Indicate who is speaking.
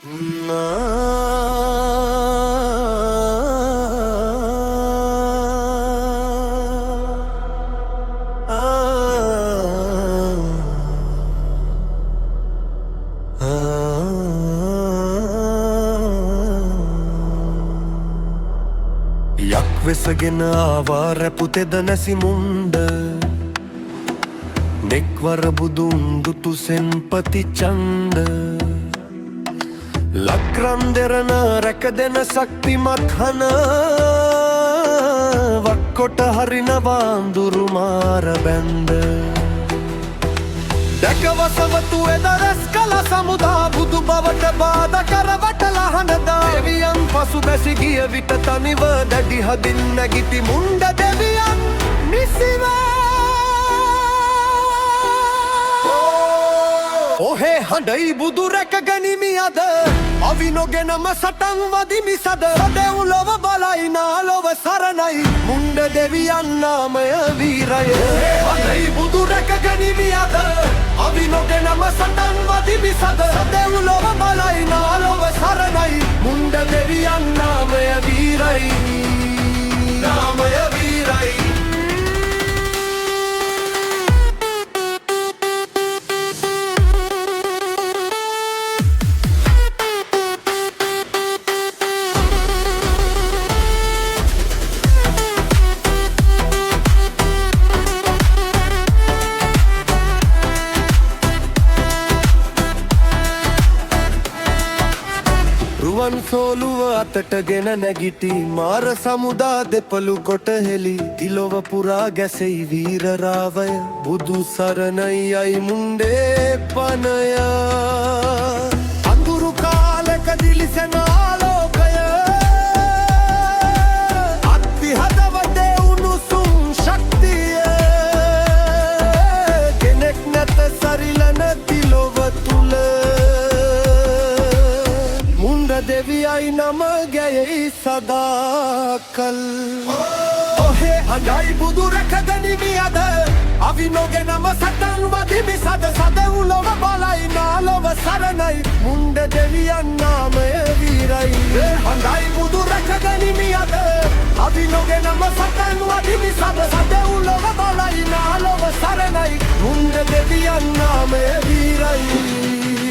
Speaker 1: යක් වෙසගෙන ආවා රැපුතෙද නැසි මුන්ඩ නෙක්වර බුදුන් දුටු සෙන්පති චන්ද ලක්රන් දෙරණ රැක දෙන ශක්තිමත් හන වක්කොට හරිනවා අඳුරු මාර බැන්ද දැකවසවතු එදරස් කල සමුදා බුදු බවට බාධ කරවට ලහනදා දෙවියන් පසු බැසි ගිය විට තනිව දැඩි හදින් නැගිටි මුන්ඩ දෙවියන් නිසිව ඔහේ හඬයි බුදු රැක ගනිමි අද අවි නොගෙනම සටන් වදිමි සද සදෙව්ලොව බලයි නාලොව සරණයි මුන්ඩ දෙවියන් නාමය වීරය හඬයි බුදු රැක ගනිමි අද අවි නොගෙනම සටන් වදිමි සද සදෙව්ලොව බලයි නාලොව සරණයි මුන්ඩ දෙවියන් නාමය වීරයි නාමය වීරයි රුවන් සෝලුව අතටගෙන නැගිටි මාර සමුදා දෙපළු කොට හෙලි තිලොව පුරා ගැසෙයි වීර රාවය බුදු සරණයි අයි මුන්ඩේ පනය අඳුරු කාලෙක දිලිසෙන ආලෝකය අත්ති හදවතේ උණුසුම් ශක්තිය කෙනෙක් නැත සරිලන තිලොව තුල දෙවියයි නම ගැයෙයි සදාකල් ඔහේ හඬයි බුදු රැක ගනිමි අද අවි නොගෙනම සටන් වදිමි සද සදෙව්ලොව බලයි නාලොව සරණයි මුන්ඩ දෙවියන් නාමය වීරයි හඬයි බුදු රැක ගනිමි අද අවි නොගෙනම සටන් වදිමි සද සදෙව්ලොව බලයි නාලොව සරණයි මුන්ඩ දෙවියන් නාමය වීරයි